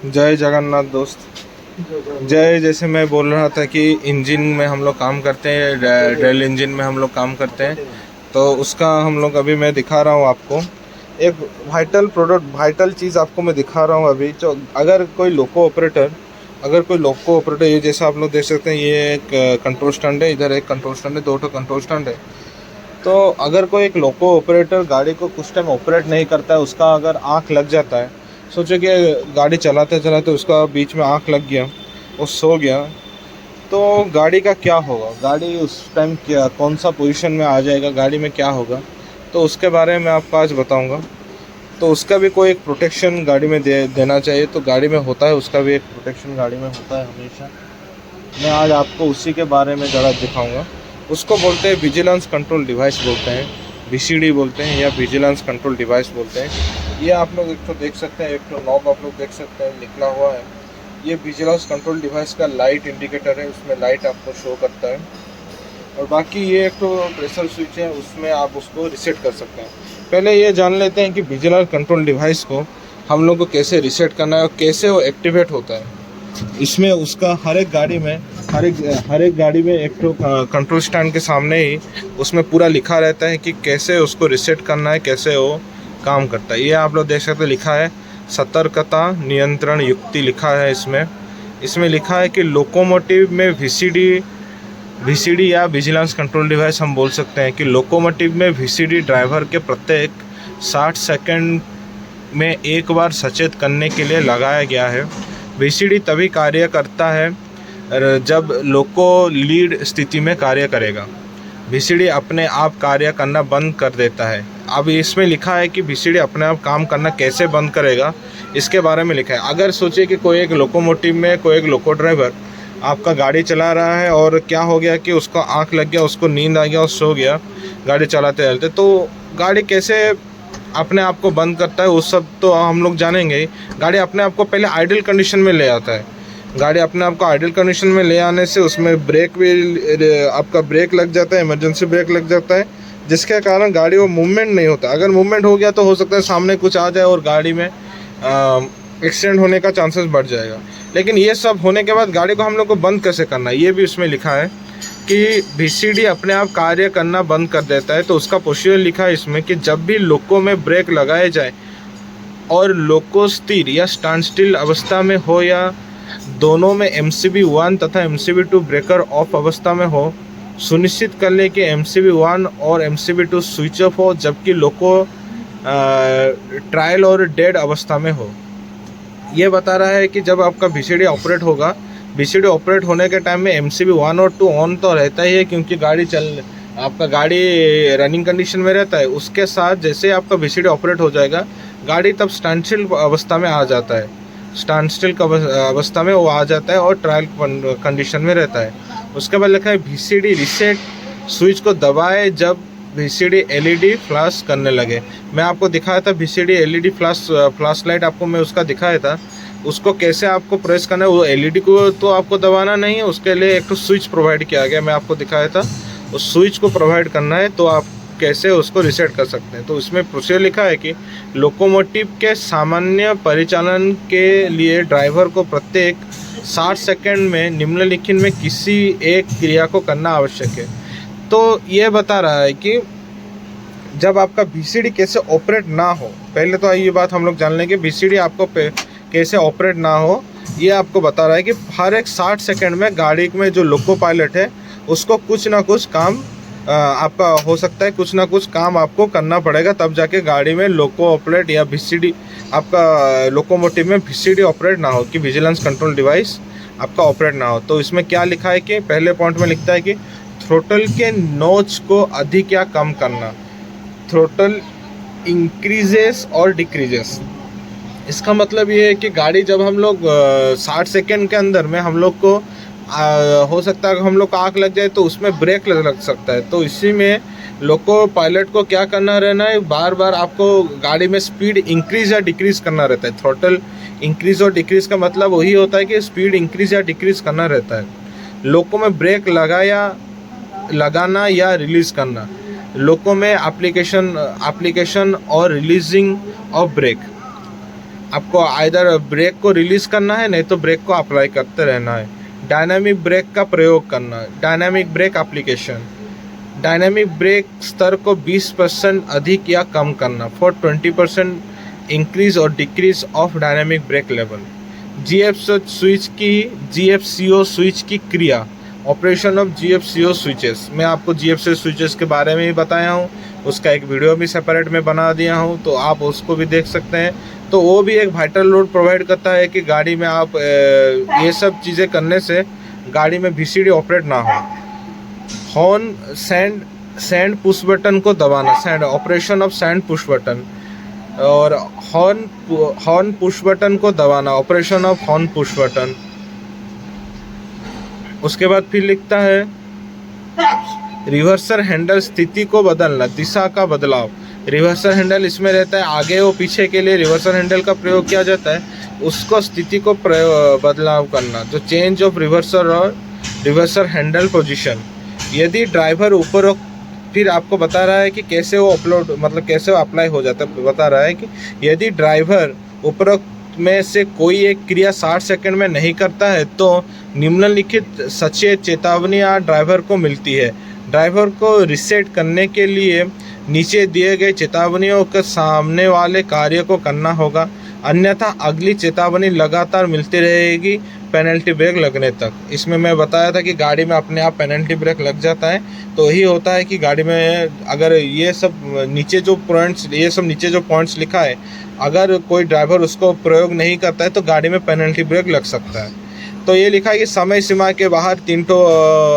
जय जगन्नाथ दोस्त। जय। जैसे मैं बोल रहा था कि इंजन में हम लोग काम करते हैं, रेल इंजन में हम लोग काम करते हैं, तो उसका हम लोग अभी मैं दिखा रहा हूँ आपको एक वाइटल प्रोडक्ट, वाइटल चीज़ आपको मैं दिखा रहा हूँ अभी। जो अगर कोई लोको ऑपरेटर, ये जैसा आप लोग देख सकते हैं, ये एक कंट्रोल स्टैंड है, इधर एक कंट्रोल स्टैंड है, दो ठो कंट्रोल स्टैंड है। तो अगर कोई एक लोको ऑपरेटर गाड़ी को कुछ टाइम ऑपरेट नहीं करता है, उसका अगर आँख लग जाता है, सोचो कि गाड़ी चलाते चलाते उसका बीच में आँख लग गया, वो सो गया, तो गाड़ी का क्या होगा? गाड़ी उस टाइम क्या, कौन सा पोजीशन में आ जाएगा, गाड़ी में क्या होगा? तो उसके बारे में आपको आज बताऊंगा। तो उसका भी कोई एक प्रोटेक्शन गाड़ी में देना चाहिए। तो गाड़ी में होता है, उसका भी एक प्रोटेक्शन गाड़ी में होता है हमेशा। मैं आज आपको उसी के बारे में ज़रा दिखाऊंगा। उसको बोलते हैं विजिलेंस कंट्रोल डिवाइस बोलते हैं, वीसीडी बोलते हैं, या विजिलेंस कंट्रोल डिवाइस बोलते हैं। ये आप लोग एक तो देख सकते हैं, एक तो नॉब आप लोग देख सकते हैं निकला हुआ है। ये विजिलेंस कंट्रोल डिवाइस का लाइट इंडिकेटर है, उसमें लाइट आपको शो करता है। और बाकी ये एक तो प्रेशर स्विच है, उसमें आप उसको रिसेट कर सकते हैं। पहले ये जान लेते हैं कि विजिलेंस कंट्रोल डिवाइस को हम लोग को कैसे रिसेट करना है और कैसे वो एक्टिवेट होता है। इसमें उसका हर एक गाड़ी में एक तो कंट्रोल स्टैंड के सामने ही उसमें पूरा लिखा रहता है कि कैसे उसको रिसेट करना है, कैसे वो काम करता है। ये आप लोग देख सकते हैं, लिखा है सतर्कता नियंत्रण युक्ति लिखा है इसमें लिखा है कि लोकोमोटिव में वीसीडी या विजिलेंस कंट्रोल डिवाइस हम बोल सकते हैं कि लोकोमोटिव में वीसीडी ड्राइवर के प्रत्येक 60 सेकंड में एक बार सचेत करने के लिए लगाया गया है। वीसीडी तभी कार्य करता है जब लोको लीड स्थिति में कार्य करेगा। वीसीडी अपने आप कार्य करना बंद कर देता है। अब इसमें लिखा है कि वीसीडी अपने आप काम करना कैसे बंद करेगा, इसके बारे में लिखा है। अगर सोचिए कि कोई एक लोकोमोटिव में कोई एक लोको ड्राइवर आपका गाड़ी चला रहा है और क्या हो गया कि उसको आँख लग गया, उसको नींद आ गया और सो गया गाड़ी चलाते चलते, तो गाड़ी कैसे अपने आप को बंद करता है उस सब तो हम लोग जानेंगे ही। गाड़ी अपने आप को पहले आइडल कंडीशन में ले आता है। गाड़ी अपने आप को आइडल कंडीशन में ले आने से उसमें ब्रेक भी, आपका ब्रेक लग जाता है, इमरजेंसी ब्रेक लग जाता है, जिसके कारण गाड़ी वो मूवमेंट नहीं होता। अगर मूवमेंट हो गया तो हो सकता है सामने कुछ आ जाए और गाड़ी में एक्सीडेंट होने का चांसेस बढ़ जाएगा। लेकिन ये सब होने के बाद गाड़ी को हम लोग को बंद कैसे करना है, ये भी उसमें लिखा है कि वीसीडी अपने आप कार्य करना बंद कर देता है। तो उसका प्रोसीजर लिखा है इसमें कि जब भी लोको में ब्रेक लगाए जाए और लोको स्थिर या स्टैंड स्टिल अवस्था में हो या दोनों में MCB 1 तथा MCB 2 ब्रेकर ऑफ अवस्था में हो, सुनिश्चित कर ले कि MCB 1 और MCB 2 स्विच ऑफ हो, जबकि लोको ट्रायल और डेड अवस्था में हो। ये बता रहा है कि जब आपका वीसीडी ऑपरेट होगा, वीसीडी ऑपरेट होने के टाइम में MCB 1 और 2 ऑन तो रहता ही है, क्योंकि आपका गाड़ी रनिंग कंडीशन में रहता है। उसके साथ जैसे आपका वीसीडी ऑपरेट हो जाएगा, गाड़ी तब स्टैंड स्टिल अवस्था में आ जाता है, स्टैंड स्टिल अवस्था में वो आ जाता है और ट्रायल कंडीशन में रहता है। उसके बाद लिखा है वीसीडी रिसेट स्विच को दबाए जब वीसीडी LED फ्लैश करने लगे। मैं आपको दिखाया था वीसीडी LED फ्लैश लाइट, आपको मैं उसका दिखाया था। उसको कैसे आपको प्रेस करना है, वो LED को तो आपको दबाना नहीं है, उसके लिए एक तो स्विच प्रोवाइड किया गया, मैं आपको दिखाया था। उस स्विच को प्रोवाइड करना है तो आप कैसे उसको रिसेट कर सकते हैं। तो इसमें प्रोसीजर लिखा है कि लोकोमोटिव के सामान्य परिचालन के लिए ड्राइवर को प्रत्येक 60 सेकंड में निम्नलिखित में किसी एक क्रिया को करना आवश्यक है। तो ये बता रहा है कि जब आपका वीसीडी कैसे ऑपरेट ना हो, पहले तो ये बात हम लोग जान लेंगे वीसीडी आपको कैसे ऑपरेट ना हो। ये आपको बता रहा है कि हर एक 60 सेकंड में गाड़ी में जो लोको पायलट है उसको कुछ ना कुछ काम आपका हो सकता है, कुछ ना कुछ काम आपको करना पड़ेगा, तब जाके गाड़ी में लोको ऑपरेट या वीसीडी आपका लोकोमोटिव में वीसीडी ऑपरेट ना हो, कि विजिलेंस कंट्रोल डिवाइस आपका ऑपरेट ना हो। तो इसमें क्या लिखा है कि पहले पॉइंट में लिखता है कि थ्रोटल के नोच को अधिक या कम करना, थ्रोटल इंक्रीजेस और डिक्रीजेस। इसका मतलब ये है कि गाड़ी जब हम लोग 60 सेकेंड के अंदर में हम लोग को हो सकता है हम लोग को आँख लग जाए तो उसमें ब्रेक लग सकता है। तो इसी में लोको पायलट को क्या करना रहना है, बार बार आपको गाड़ी में स्पीड इंक्रीज या डिक्रीज करना रहता है। थ्रोटल इंक्रीज और डिक्रीज का मतलब वही होता है कि स्पीड इंक्रीज या डिक्रीज करना रहता है। लोको में ब्रेक लगाना या रिलीज़ करना, लोको में एप्लीकेशन और रिलीजिंग ऑफ ब्रेक। आपको आइदर ब्रेक को रिलीज़ करना है, नहीं तो ब्रेक को अप्लाई करते रहना है। डायनामिक ब्रेक का प्रयोग करना, dynamic brake application, dynamic brake स्तर को 20% अधिक या कम करना, फॉर 20% इंक्रीज और decrease of dynamic brake level. GFCO switch की क्रिया, ऑपरेशन ऑफ GFCO स्विचेस। मैं आपको GFCO स्विचेस के बारे में ही बताया हूँ, उसका एक वीडियो भी सेपरेट में बना दिया हूँ, तो आप उसको भी देख सकते हैं। तो वो भी एक वाइटल लोड प्रोवाइड करता है कि गाड़ी में आप ये सब चीज़ें करने से गाड़ी में VCD ऑपरेट ना हो। हॉर्न सैंड पुश बटन को दबाना, sand operation of sand push button, और हॉर्न पुश बटन को दबाना, operation of horn push button. उसके बाद फिर लिखता है रिवर्सर हैंडल स्थिति को बदलना, दिशा का बदलाव। रिवर्सर हैंडल इसमें रहता है आगे और पीछे के लिए रिवर्सर हैंडल का प्रयोग किया जाता है, उसको स्थिति को बदलाव करना, जो चेंज ऑफ रिवर्सर और रिवर्सर हैंडल पोजीशन। यदि ड्राइवर ऊपर, फिर आपको बता रहा है कि कैसे वो कैसे वो अप्लाई हो जाता है। बता रहा है कि यदि ड्राइवर उपरोक्त में से कोई एक क्रिया 60 सेकंड में नहीं करता है तो निम्नलिखित सचेत चेतावनियाँ ड्राइवर को मिलती है। ड्राइवर को रिसेट करने के लिए नीचे दिए गए चेतावनियों के सामने वाले कार्य को करना होगा, अन्यथा अगली चेतावनी लगातार मिलती रहेगी पेनल्टी ब्रेक लगने तक। इसमें मैं बताया था कि गाड़ी में अपने आप पेनल्टी ब्रेक लग जाता है, तो यही होता है कि गाड़ी में अगर ये सब नीचे जो पॉइंट्स लिखा है, अगर कोई ड्राइवर उसको प्रयोग नहीं करता है तो गाड़ी में पेनल्टी ब्रेक लग सकता है। तो ये लिखा है कि समय सीमा के बाहर 3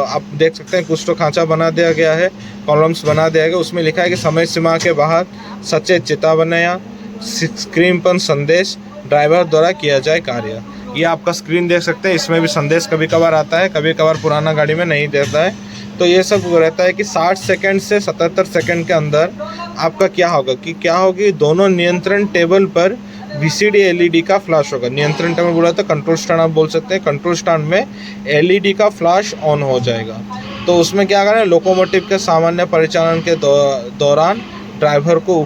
आप देख सकते हैं, कुछ तो खांचा बना दिया गया है, कॉलम्स बना दिया गया, उसमें लिखा है कि समय सीमा के बाहर सचेत चेतावनियाँ, स्क्रीन पर संदेश ड्राइवर द्वारा किया जाए कार्य। ये आपका स्क्रीन देख सकते हैं, इसमें भी संदेश कभी कभार आता है, कभी कभार पुराना गाड़ी में नहीं देता है। तो ये सब रहता है कि 60 सेकंड से 77 सेकंड के अंदर आपका क्या होगी, दोनों नियंत्रण टेबल पर VCD LED का फ्लैश होगा। नियंत्रण टेबल बोला तो कंट्रोल स्टैंड आप बोल सकते हैं, कंट्रोल स्टैंड में LED का फ्लैश ऑन हो जाएगा। तो उसमें क्या करना है, लोकोमोटिव के सामान्य परिचालन के दौरान ड्राइवर को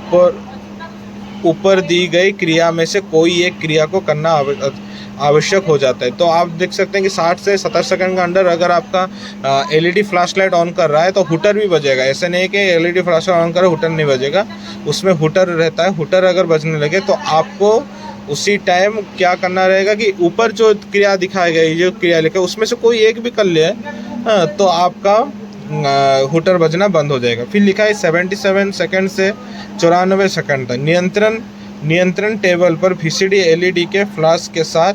ऊपर दी गई क्रिया में से कोई एक क्रिया को करना आवश्यक हो जाता है। तो आप देख सकते हैं कि 60 से 70 सेकंड के अंदर अगर आपका LED फ्लैश लाइट ऑन कर रहा है तो हुटर भी बजेगा। ऐसे नहीं कि LED फ्लैश लाइट ऑन करे हुटर नहीं बजेगा, उसमें हुटर रहता है। हुटर अगर बजने लगे तो आपको उसी टाइम क्या करना रहेगा कि ऊपर जो क्रिया दिखाई गई, जो क्रिया लिखा उसमें से कोई एक भी कर ले तो आपका हुटर बजना बंद हो जाएगा। फिर लिखा है 77 सेकंड से 94 सेकंड तक नियंत्रण टेबल पर VCD LED के फ्लैश के साथ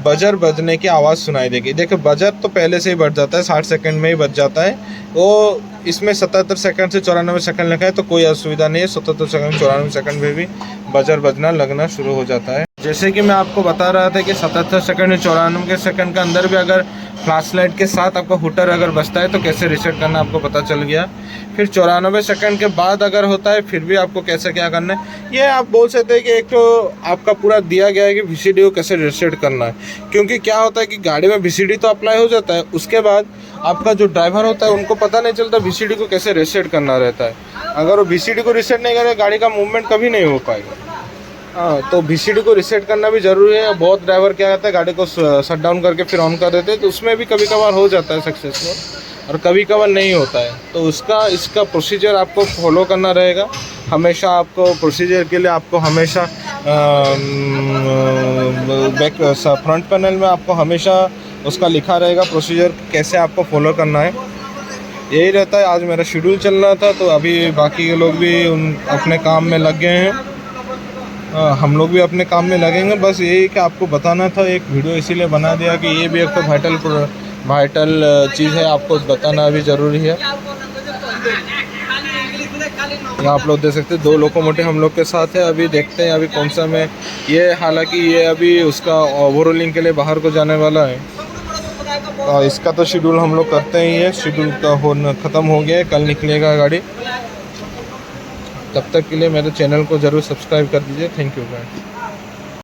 बजर बजने की आवाज़ सुनाई देगी। देखिए बजर तो पहले से ही बज जाता है, 60 सेकंड में ही बज जाता है। वो इसमें 77 सेकंड से 94 सेकंड लिखा है, तो कोई असुविधा नहीं है, 77 सेकंड 94 सेकंड में भी बजर बजना लगना शुरू हो जाता है। जैसे कि मैं आपको बता रहा था कि 77 सेकंड या 94 सेकंड के अंदर भी अगर फ्लैश लाइट के साथ आपका हुटर अगर बजता है तो कैसे रीसेट करना आपको पता चल गया। फिर 94 सेकंड के बाद अगर होता है फिर भी आपको कैसे क्या करना है, ये आप बोल सकते हैं कि एक तो आपका पूरा दिया गया है कि VCD को कैसे रीसेट करना है। क्योंकि क्या होता है कि गाड़ी में VCD तो अप्लाई हो जाता है, उसके बाद आपका जो ड्राइवर होता है उनको पता नहीं चलता VCD को कैसे रीसेट करना रहता है। अगर वो VCD को रीसेट नहीं करे गाड़ी का मूवमेंट कभी नहीं हो पाएगा। हाँ, तो VCD को रीसेट करना भी ज़रूरी है। बहुत ड्राइवर क्या करता है गाड़ी को शट डाउन करके फिर ऑन कर देते हैं, तो उसमें भी कभी कभार हो जाता है सक्सेसफुल और कभी कभार नहीं होता है। तो इसका प्रोसीजर आपको फॉलो करना रहेगा हमेशा। आपको प्रोसीजर के लिए आपको हमेशा फ्रंट पैनल में आपको हमेशा उसका लिखा रहेगा प्रोसीजर कैसे आपको फॉलो करना है। यही रहता है। आज मेरा शेड्यूल चल रहा था, तो अभी बाकी के लोग भी अपने काम में लग गए हैं, हम लोग भी अपने काम में लगेंगे। बस यही कि आपको बताना था, एक वीडियो इसीलिए बना दिया कि ये भी एक तो वाइटल चीज़ है, आपको बताना भी ज़रूरी है। यहाँ आप लोग देख सकते हैं 2 लोकोमोटिव हम लोग के साथ है। अभी देखते हैं अभी कौन सा में ये, हालांकि ये अभी उसका ओवरऑलिंग के लिए बाहर को जाने वाला है। इसका तो शेड्यूल हम लोग करते ही है, शेड्यूल का ख़त्म हो गया है, कल निकलेगा गाड़ी। तब तक के लिए मेरे चैनल को ज़रूर सब्सक्राइब कर दीजिए। Thank you friends.